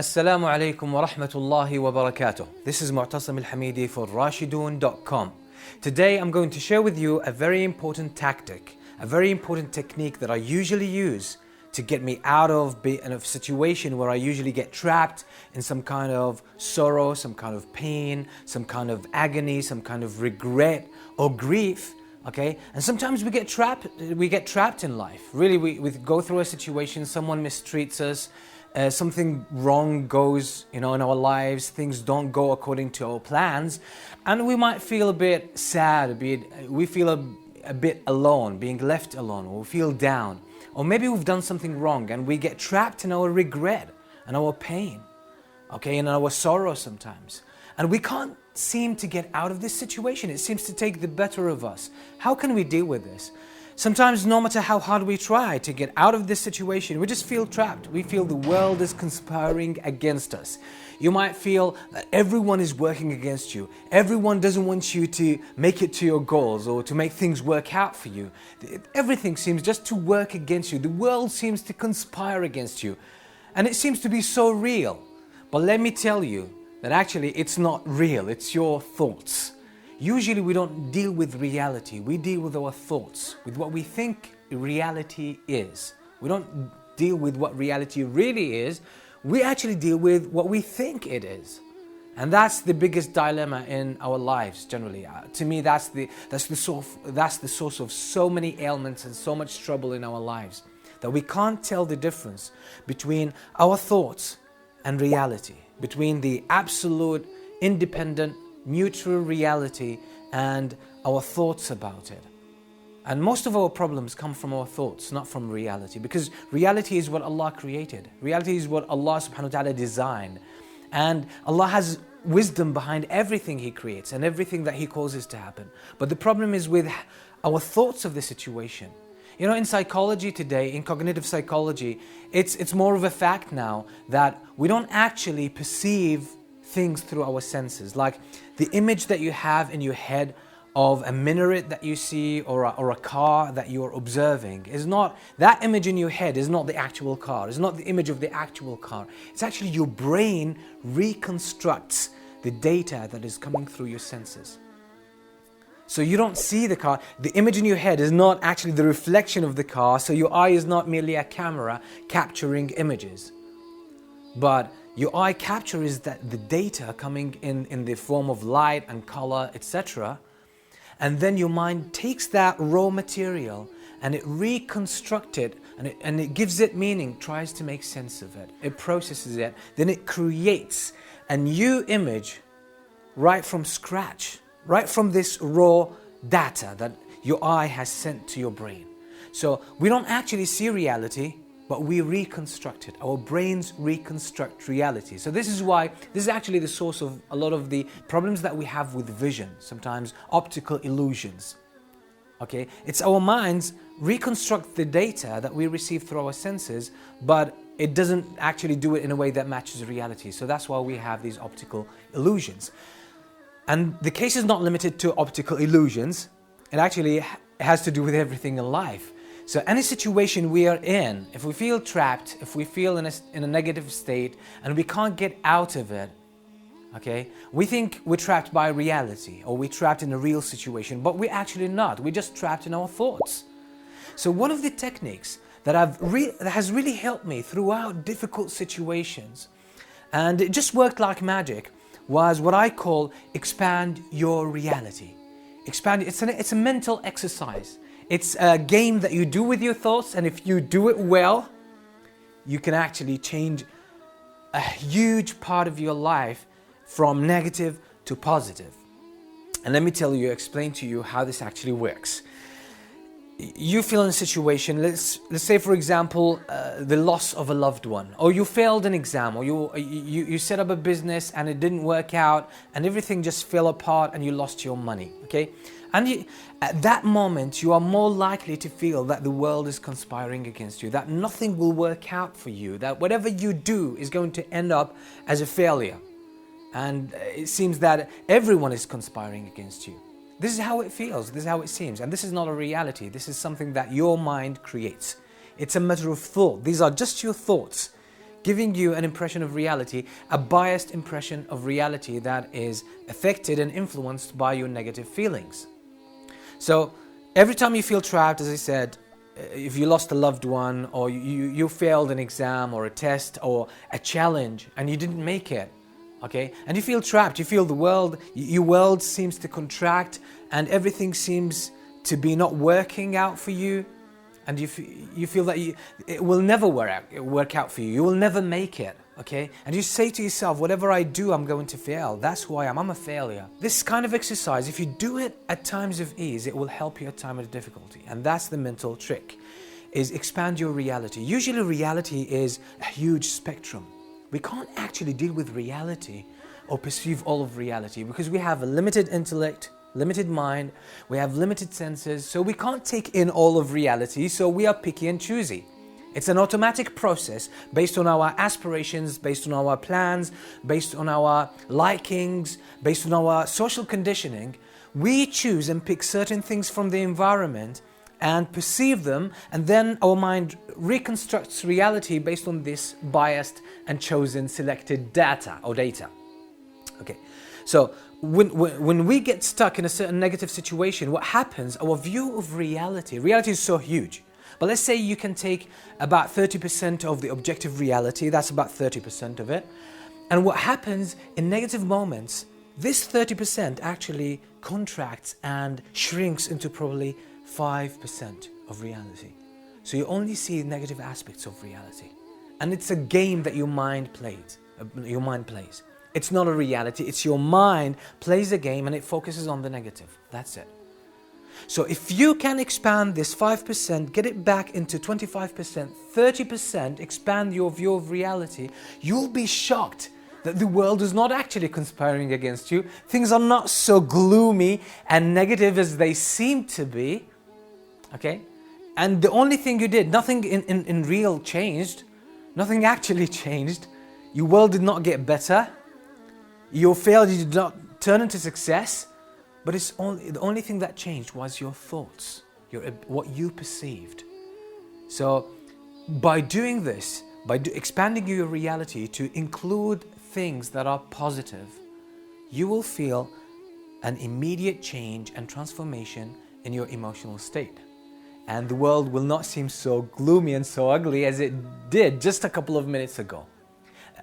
Assalamu alaikum wa rahmatullahi wa barakatuh. This is Moutasem Al-Hameedy for Rashidoon.com. Today I'm going to share with you a very important tactic, a very important technique that I usually use to get me out of a situation where I usually get trapped in some kind of sorrow, some kind of pain, some kind of agony, some kind of regret or grief. Okay, and sometimes we get trapped in life. Really, we go through a situation, someone mistreats us, something wrong goes, in our lives, things don't go according to our plans, and we might feel a bit sad, we feel a bit alone, being left alone, or we feel down. Or maybe we've done something wrong and we get trapped in our regret and our pain, okay, and our sorrow sometimes. And we can't seem to get out of this situation. It seems to take the better of us. How can we deal with this? Sometimes, no matter how hard we try to get out of this situation, we just feel trapped. We feel the world is conspiring against us. You might feel that everyone is working against you. Everyone doesn't want you to make it to your goals or to make things work out for you. Everything seems just to work against you. The world seems to conspire against you. And it seems to be so real. But let me tell you that actually it's not real. It's your thoughts. Usually we don't deal with reality. We deal with our thoughts, with what we think reality is. We don't deal with what reality really is. We actually deal with what we think it is. And that's the biggest dilemma in our lives generally. To me, that's the source of so many ailments and so much trouble in our lives, that we can't tell the difference between our thoughts and reality, between the absolute, independent, neutral reality and our thoughts about it. And most of our problems come from our thoughts, not from reality, because reality is what Allah created. Reality is what Allah subhanahu wa ta'ala designed. And Allah has wisdom behind everything He creates and everything that He causes to happen. But the problem is with our thoughts of the situation. In psychology today, in cognitive psychology, it's more of a fact now that we don't actually perceive things through our senses. Like the image that you have in your head of a minaret that you see or a car that you're observing is not, that image in your head is not the actual car, it's not the image of the actual car. It's actually your brain reconstructs the data that is coming through your senses. So you don't see the car. The image in your head is not actually the reflection of the car, so your eye is not merely a camera capturing images. But your eye captures the data coming in the form of light and color, etc. And then your mind takes that raw material and it reconstructs it and it gives it meaning, tries to make sense of it. It processes it, then it creates a new image right from scratch, right from this raw data that your eye has sent to your brain. So we don't actually see reality, but we reconstruct it. Our brains reconstruct reality. So this is actually the source of a lot of the problems that we have with vision, sometimes optical illusions. Okay, it's our minds reconstruct the data that we receive through our senses, but it doesn't actually do it in a way that matches reality. So that's why we have these optical illusions. And the case is not limited to optical illusions. It actually has to do with everything in life. So any situation we are in, if we feel trapped, if we feel in a negative state and we can't get out of it, okay, we think we're trapped by reality or we're trapped in a real situation, but we're actually not. We're just trapped in our thoughts. So one of the techniques that has really helped me throughout difficult situations, and it just worked like magic, was what I call expand your reality. Expand. It's a mental exercise. It's a game that you do with your thoughts, and if you do it well, you can actually change a huge part of your life from negative to positive. And let me explain to you how this actually works. You feel in a situation, let's say for example, the loss of a loved one, or you failed an exam, or you set up a business and it didn't work out and everything just fell apart and you lost your money, okay? And at that moment, you are more likely to feel that the world is conspiring against you, that nothing will work out for you, that whatever you do is going to end up as a failure. And it seems that everyone is conspiring against you. This is how it feels, this is how it seems. And this is not a reality, this is something that your mind creates. It's a matter of thought. These are just your thoughts giving you an impression of reality, a biased impression of reality that is affected and influenced by your negative feelings. So every time you feel trapped, as I said, if you lost a loved one, or you failed an exam or a test or a challenge and you didn't make it, okay, and you feel trapped, you feel your world seems to contract and everything seems to be not working out for you, and you feel that it will never work out for you, you will never make it, okay, and you say to yourself, whatever I do, I'm going to fail, that's who I am, I'm a failure. This kind of exercise, if you do it at times of ease, it will help you at times of difficulty, and that's the mental trick, is expand your reality. Usually reality is a huge spectrum. We can't actually deal with reality or perceive all of reality because we have a limited intellect, limited mind, we have limited senses, so we can't take in all of reality, so we are picky and choosy. It's an automatic process based on our aspirations, based on our plans, based on our likings, based on our social conditioning. We choose and pick certain things from the environment and perceive them, and then our mind reconstructs reality based on this biased and chosen selected data. Okay, so when we get stuck in a certain negative situation, what happens, our view of reality is so huge. But let's say you can take about 30% of the objective reality, that's about 30% of it. And what happens in negative moments, this 30% actually contracts and shrinks into probably 5% of reality. So you only see negative aspects of reality. And it's a game that your mind plays. It's not a reality, it's your mind plays a game and it focuses on the negative. That's it. So if you can expand this 5%, get it back into 25%, 30%, expand your view of reality, you'll be shocked that the world is not actually conspiring against you. Things are not so gloomy and negative as they seem to be. Okay? And the only thing you did, nothing in real changed. Nothing actually changed. Your world did not get better. Your failure did not turn into success. But the only thing that changed was your thoughts, what you perceived. So by doing this, expanding your reality to include things that are positive, you will feel an immediate change and transformation in your emotional state. And the world will not seem so gloomy and so ugly as it did just a couple of minutes ago.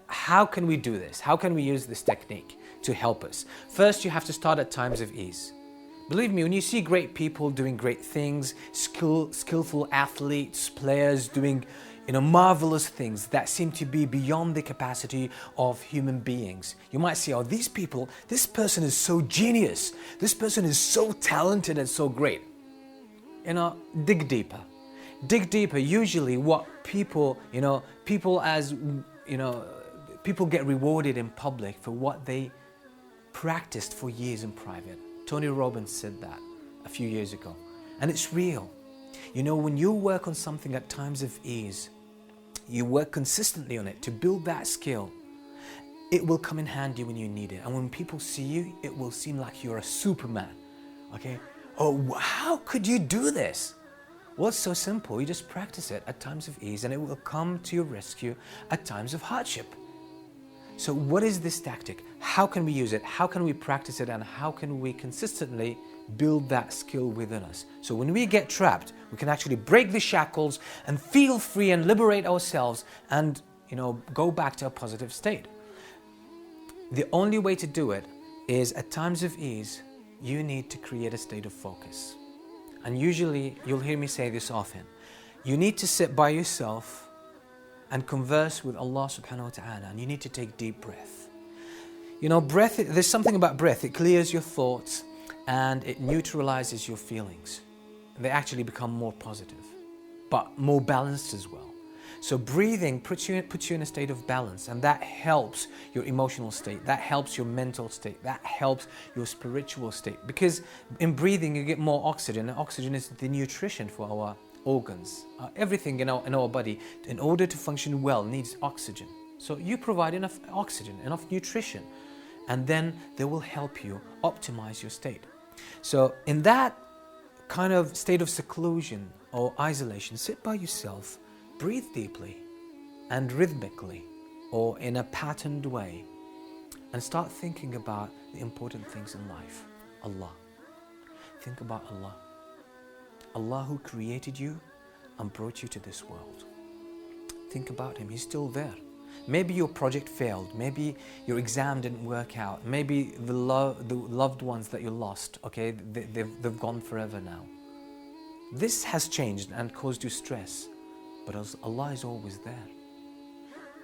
How can we do this? How can we use this technique to help us? First, you have to start at times of ease. Believe me, when you see great people doing great things, skillful athletes, players doing marvelous things that seem to be beyond the capacity of human beings, you might say, oh, this person is so genius, this person is so talented and so great. Dig deeper. Dig deeper. Usually what people get rewarded in public for what they practiced for years in private. Tony Robbins said that a few years ago. And it's real. When you work on something at times of ease, you work consistently on it to build that skill, it will come in handy when you need it. And when people see you, it will seem like you're a Superman. Okay? Oh, how could you do this? Well, it's so simple. You just practice it at times of ease and it will come to your rescue at times of hardship. So what is this tactic? How can we use it? How can we practice it? And how can we consistently build that skill within us? So when we get trapped, we can actually break the shackles and feel free and liberate ourselves and, go back to a positive state. The only way to do it is at times of ease, you need to create a state of focus. And usually, you'll hear me say this often, you need to sit by yourself and converse with Allah subhanahu wa ta'ala, and you need to take deep breath. Breath, there's something about breath, it clears your thoughts and it neutralizes your feelings. They actually become more positive, but more balanced as well. So breathing puts you in a state of balance, and that helps your emotional state, that helps your mental state, that helps your spiritual state. Because in breathing you get more oxygen, and oxygen is the nutrition for our organs. Everything in our body, in order to function well, needs oxygen. So you provide enough oxygen, enough nutrition, and then they will help you optimize your state. So in that kind of state of seclusion or isolation, sit by yourself, breathe deeply, and rhythmically or in a patterned way and start thinking about the important things in life. Allah. Think about Allah. Allah who created you and brought you to this world. Think about Him. He's still there. Maybe your project failed. Maybe your exam didn't work out. Maybe the loved ones that you lost, okay, they've gone forever now. This has changed and caused you stress. But Allah is always there.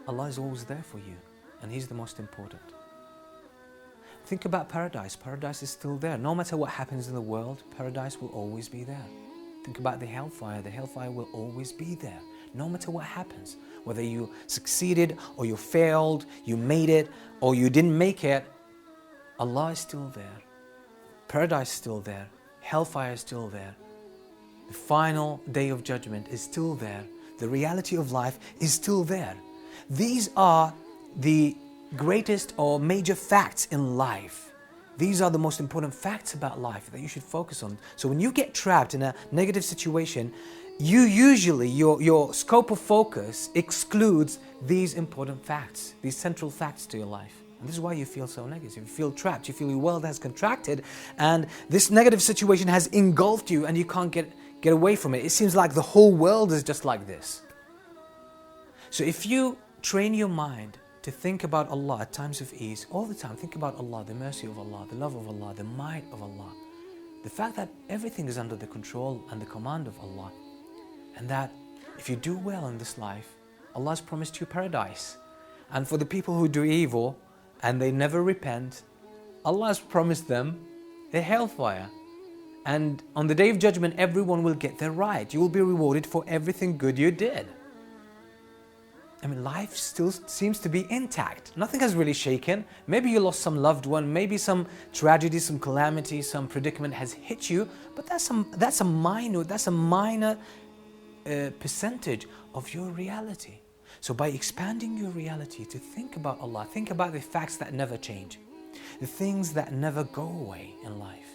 Allah is always there for you. And He's the most important. Think about paradise. Paradise is still there. No matter what happens in the world, paradise will always be there. Think about the hellfire. The hellfire will always be there. No matter what happens. Whether you succeeded or you failed, you made it or you didn't make it, Allah is still there. Paradise is still there. Hellfire is still there. The final day of judgment is still there. The reality of life is still there. These are the greatest or major facts in life. These are the most important facts about life that you should focus on. So when you get trapped in a negative situation, you usually, your scope of focus excludes these important facts, these central facts to your life. And this is why you feel so negative. You feel trapped, you feel your world has contracted and this negative situation has engulfed you and you can't get away from it. It seems like the whole world is just like this. So if you train your mind to think about Allah at times of ease, all the time, think about Allah, the mercy of Allah, the love of Allah, the might of Allah, the fact that everything is under the control and the command of Allah, and that if you do well in this life, Allah has promised you paradise. And for the people who do evil and they never repent, Allah has promised them the hellfire. And on the day of judgment, everyone will get their right. You will be rewarded for everything good you did. I mean, life still seems to be intact. Nothing has really shaken. Maybe you lost some loved one, maybe some tragedy, some calamity, some predicament has hit you, but that's a minor percentage of your reality. So by expanding your reality to think about Allah, think about the facts that never change, the things that never go away in life.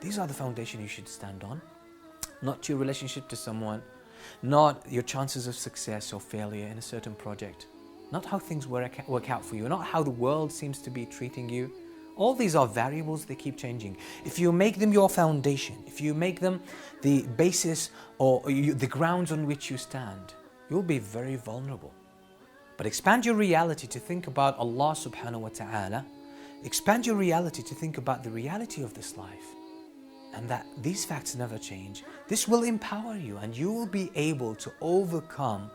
These are the foundation you should stand on, not your relationship to someone, not your chances of success or failure in a certain project, not how things work out for you, not how the world seems to be treating you. All these are variables, they keep changing. If you make them your foundation, if you make them the basis or the grounds on which you stand, you'll be very vulnerable. But expand your reality to think about Allah subhanahu wa ta'ala. Expand your reality to think about the reality of this life and that these facts never change. This will empower you and you will be able to overcome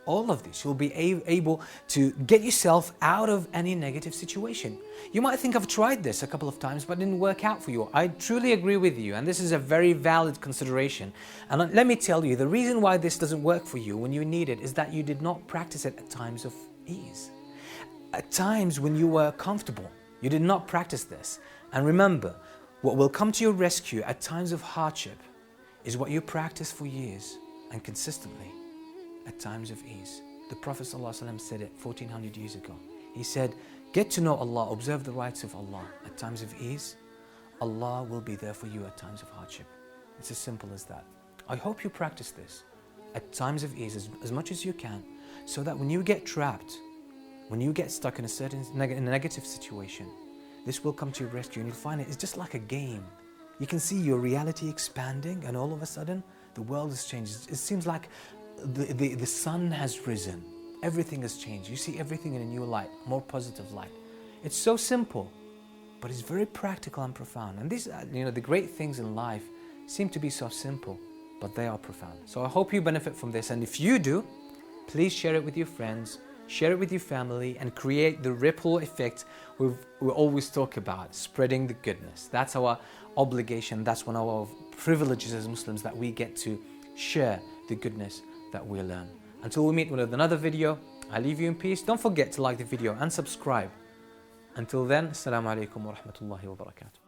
all of this. You'll be able to get yourself out of any negative situation. You might think, I've tried this a couple of times but it didn't work out for you. I truly agree with you and this is a very valid consideration. And let me tell you, the reason why this doesn't work for you when you need it is that you did not practice it at times of ease. At times when you were comfortable, you did not practice this. And remember, what will come to your rescue at times of hardship is what you practice for years and consistently at times of ease. The Prophet ﷺ said it 1400 years ago. He said, get to know Allah, observe the rights of Allah. At times of ease, Allah will be there for you at times of hardship. It's as simple as that. I hope you practice this at times of ease as much as you can, so that when you get trapped, when you get stuck in a certain negative situation, this will come to your rescue and you'll find it's just like a game. You can see your reality expanding and all of a sudden the world has changed. It seems like the sun has risen. Everything has changed. You see everything in a new light, more positive light. It's so simple, but it's very practical and profound. And these, the great things in life seem to be so simple, but they are profound. So I hope you benefit from this. And if you do, please share it with your friends, share it with your family, and create the ripple effect we always talk about, spreading the goodness. That's our obligation. That's one of our privileges as Muslims, that we get to share the goodness that we learn. Until we meet with another video, I leave you in peace. Don't forget to like the video and subscribe. Until then, Assalamu alaikum wa rahmatullahi wa barakatuh.